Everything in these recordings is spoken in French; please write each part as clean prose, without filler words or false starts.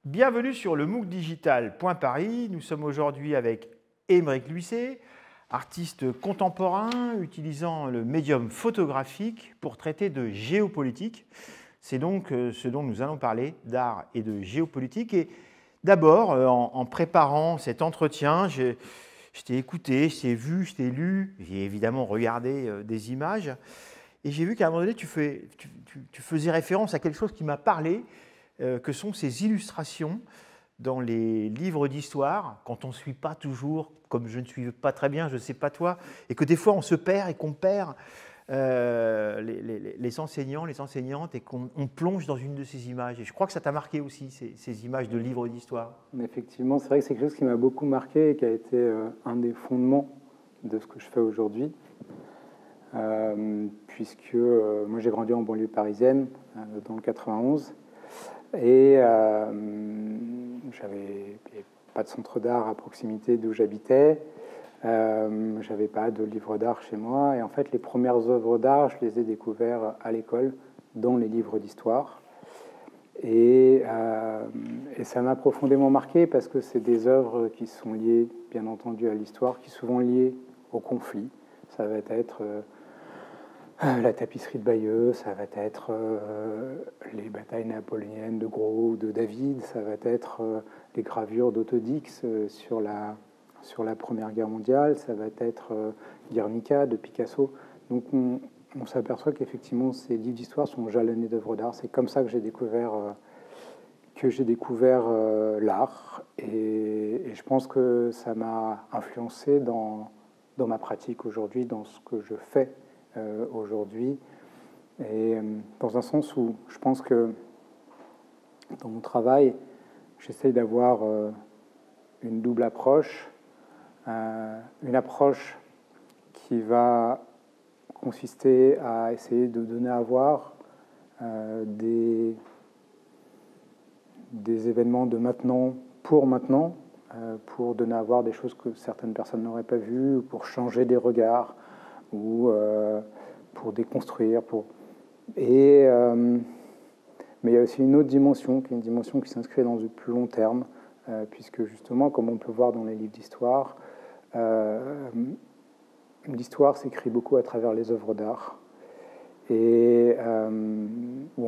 Bienvenue sur le MOOC Digital.Paris. Nous sommes aujourd'hui avec Aymeric Luisset, artiste contemporain utilisant le médium photographique pour traiter de géopolitique. C'est donc ce dont nous allons parler, d'art et de géopolitique. Et d'abord, en préparant cet entretien, je t'ai écouté, je t'ai vu, je t'ai lu, j'ai évidemment regardé des images. Et j'ai vu qu'à un moment donné, tu faisais référence à quelque chose qui m'a parlé, que sont ces illustrations dans les livres d'histoire, quand on ne suit pas toujours, comme je ne suis pas très bien, je ne sais pas toi, et que des fois on se perd et qu'on perd les enseignants, les enseignantes, et qu'on plonge dans une de ces images. Et je crois que ça t'a marqué aussi, ces images de livres d'histoire. Effectivement, c'est vrai que c'est quelque chose qui m'a beaucoup marqué et qui a été un des fondements de ce que je fais aujourd'hui. Puisque moi j'ai grandi en banlieue parisienne, dans le 91, et j'avais pas de centre d'art à proximité d'où j'habitais, j'avais pas de livre d'art chez moi, et en fait les premières œuvres d'art, je les ai découvertes à l'école, dans les livres d'histoire. Et ça m'a profondément marqué parce que c'est des œuvres qui sont liées, bien entendu, à l'histoire, qui sont souvent liées au conflit. Ça va être la tapisserie de Bayeux, ça va être les batailles napoléoniennes de Gros ou de David, ça va être les gravures d'Autodix sur la Première Guerre mondiale, ça va être Guernica de Picasso. Donc on s'aperçoit qu'effectivement ces livres d'histoire sont jalonnés d'œuvres d'art. C'est comme ça que j'ai découvert l'art, et je pense que ça m'a influencé dans ma pratique aujourd'hui, dans ce que je fais aujourd'hui, et dans un sens où je pense que dans mon travail, j'essaye d'avoir une double approche, une approche qui va consister à essayer de donner à voir des événements de maintenant pour donner à voir des choses que certaines personnes n'auraient pas vues, ou pour changer des regards, ou pour déconstruire. Mais il y a aussi une autre dimension, qui est une dimension qui s'inscrit dans du plus long terme, puisque justement, comme on peut voir dans les livres d'histoire, l'histoire s'écrit beaucoup à travers les œuvres d'art, ou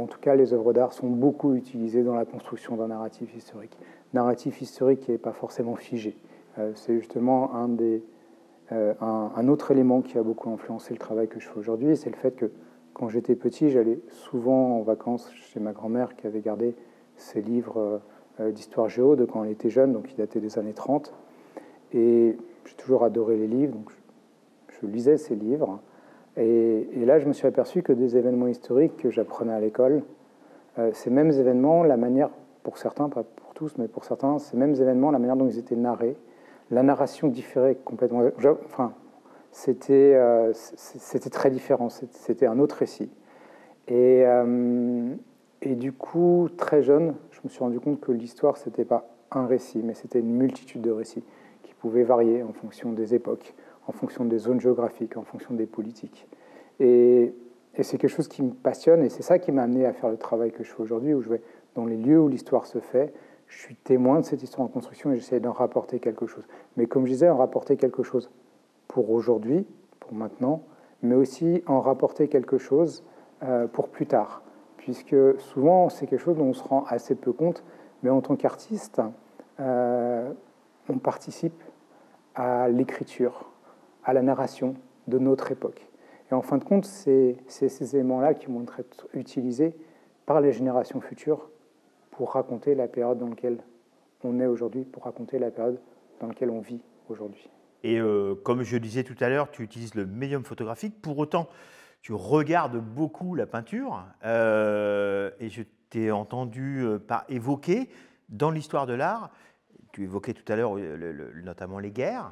en tout cas les œuvres d'art sont beaucoup utilisées dans la construction d'un narratif historique. Narratif historique qui n'est pas forcément figé. C'est justement un autre élément qui a beaucoup influencé le travail que je fais aujourd'hui, c'est le fait que quand j'étais petit, j'allais souvent en vacances chez ma grand-mère qui avait gardé ses livres d'histoire géo de quand elle était jeune, donc qui dataient des années 30. Et j'ai toujours adoré les livres, donc je lisais ces livres. Et là, je me suis aperçu que des événements historiques que j'apprenais à l'école, ces mêmes événements, la manière, pour certains, pas pour tous, mais pour certains, ces mêmes événements, la manière dont ils étaient narrés, la narration différait complètement. Enfin, c'était très différent, c'était un autre récit. Et du coup, très jeune, je me suis rendu compte que l'histoire, c'était pas un récit, mais c'était une multitude de récits qui pouvaient varier en fonction des époques, en fonction des zones géographiques, en fonction des politiques. Et c'est quelque chose qui me passionne, et c'est ça qui m'a amené à faire le travail que je fais aujourd'hui, où je vais dans les lieux où l'histoire se fait, je suis témoin de cette histoire en construction et j'essaie d'en rapporter quelque chose. Mais comme je disais, en rapporter quelque chose pour aujourd'hui, pour maintenant, mais aussi en rapporter quelque chose pour plus tard. Puisque souvent, c'est quelque chose dont on se rend assez peu compte, mais en tant qu'artiste, on participe à l'écriture, à la narration de notre époque. Et en fin de compte, c'est ces éléments-là qui vont être utilisés par les générations futures pour raconter la période dans laquelle on est aujourd'hui, pour raconter la période dans laquelle on vit aujourd'hui. Et comme je disais tout à l'heure, tu utilises le médium photographique. Pour autant, tu regardes beaucoup la peinture. Et je t'ai entendu évoquer, dans l'histoire de l'art, tu évoquais tout à l'heure notamment les guerres,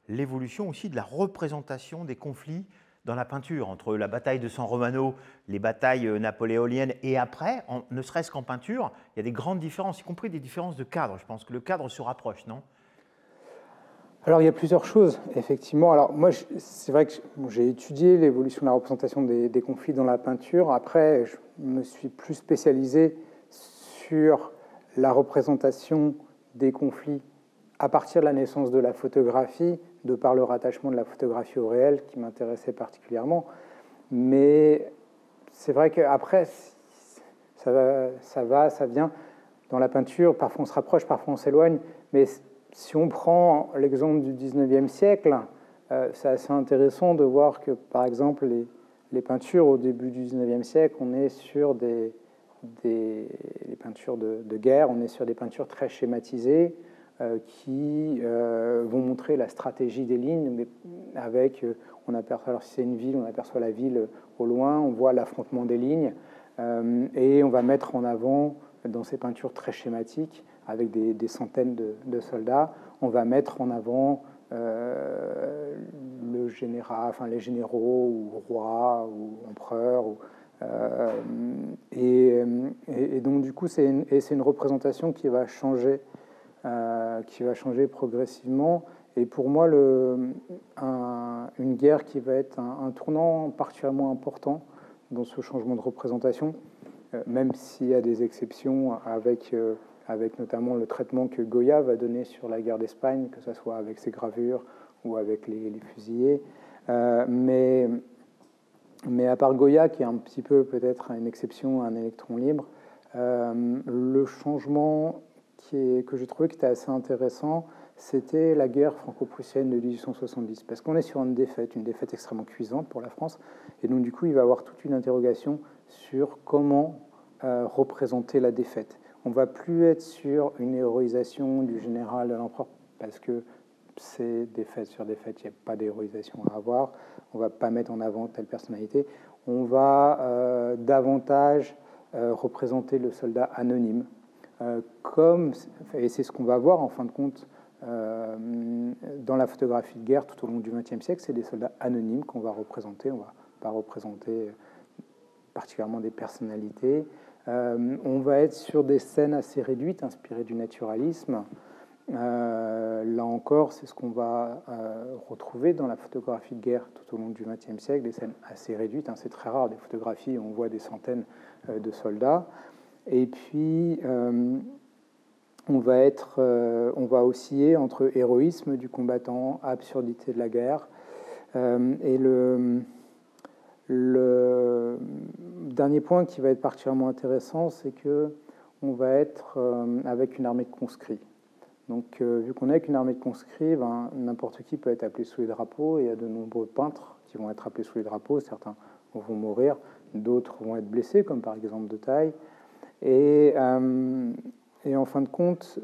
l'évolution aussi de la représentation des conflits dans la peinture, entre la bataille de San Romano, les batailles napoléoniennes et après, ne serait-ce qu'en peinture, il y a des grandes différences, y compris des différences de cadre. Je pense que le cadre se rapproche, non ? Alors, il y a plusieurs choses, effectivement. Alors, moi, c'est vrai que j'ai étudié l'évolution de la représentation des conflits dans la peinture. Après, je me suis plus spécialisé sur la représentation des conflits à partir de la naissance de la photographie, de par le rattachement de la photographie au réel qui m'intéressait particulièrement. Mais c'est vrai qu'après, ça vient dans la peinture. Parfois on se rapproche, parfois on s'éloigne. Mais si on prend l'exemple du 19e siècle, c'est assez intéressant de voir que, par exemple, les peintures au début du 19e siècle, on est sur les peintures de guerre, on est sur des peintures très schématisées qui vont montrer la stratégie des lignes, mais avec, on aperçoit, alors si c'est une ville, on aperçoit la ville au loin, on voit l'affrontement des lignes, et on va mettre en avant, dans ces peintures très schématiques, avec des centaines de soldats, on va mettre en avant le général, enfin les généraux ou rois ou empereurs. Et donc du coup, c'est une représentation qui va changer progressivement. Et pour moi, une guerre qui va être un tournant particulièrement important dans ce changement de représentation, même s'il y a des exceptions avec notamment le traitement que Goya va donner sur la guerre d'Espagne, que ce soit avec ses gravures ou avec les fusillés. Mais à part Goya, qui est un petit peu peut-être une exception, un électron libre, le changement que j'ai trouvé qui était assez intéressant, c'était la guerre franco-prussienne de 1870, parce qu'on est sur une défaite extrêmement cuisante pour la France, et donc du coup il va y avoir toute une interrogation sur comment représenter la défaite. On ne va plus être sur une héroïsation du général, de l'empereur, parce que c'est défaite sur défaite, il n'y a pas d'héroïsation à avoir, on ne va pas mettre en avant telle personnalité, on va davantage représenter le soldat anonyme, et c'est ce qu'on va voir en fin de compte dans la photographie de guerre tout au long du XXe siècle, c'est des soldats anonymes qu'on va représenter, on ne va pas représenter particulièrement des personnalités. On va être sur des scènes assez réduites, inspirées du naturalisme. Là encore, c'est ce qu'on va retrouver dans la photographie de guerre tout au long du XXe siècle, des scènes assez réduites. C'est très rare, des photographies où on voit des centaines de soldats. Et puis, on va osciller entre héroïsme du combattant, absurdité de la guerre. Et le dernier point qui va être particulièrement intéressant, c'est qu'on va être avec une armée de conscrits. Donc, vu qu'on est avec une armée de conscrits, n'importe qui peut être appelé sous les drapeaux, et il y a de nombreux peintres qui vont être appelés sous les drapeaux. Certains vont mourir, d'autres vont être blessés, comme par exemple de Taille. Et en fin de compte,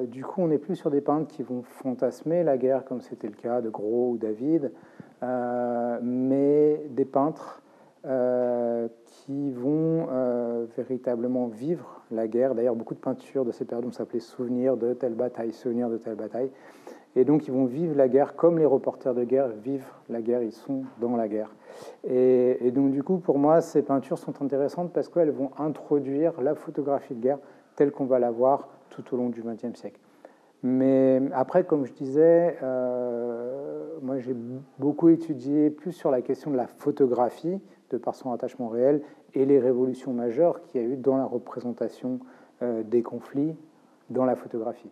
du coup, on n'est plus sur des peintres qui vont fantasmer la guerre, comme c'était le cas de Gros ou David, mais des peintres qui vont véritablement vivre la guerre. D'ailleurs, beaucoup de peintures de ces périodes vont s'appeler Souvenirs de telle bataille, Souvenirs de telle bataille. Et donc, ils vont vivre la guerre comme les reporters de guerre vivent la guerre, ils sont dans la guerre. Et donc, du coup, pour moi, ces peintures sont intéressantes parce qu'elles vont introduire la photographie de guerre telle qu'on va la voir tout au long du XXe siècle. Mais après, comme je disais, moi j'ai beaucoup étudié plus sur la question de la photographie, de par son attachement réel, et les révolutions majeures qu'il y a eu dans la représentation des conflits dans la photographie.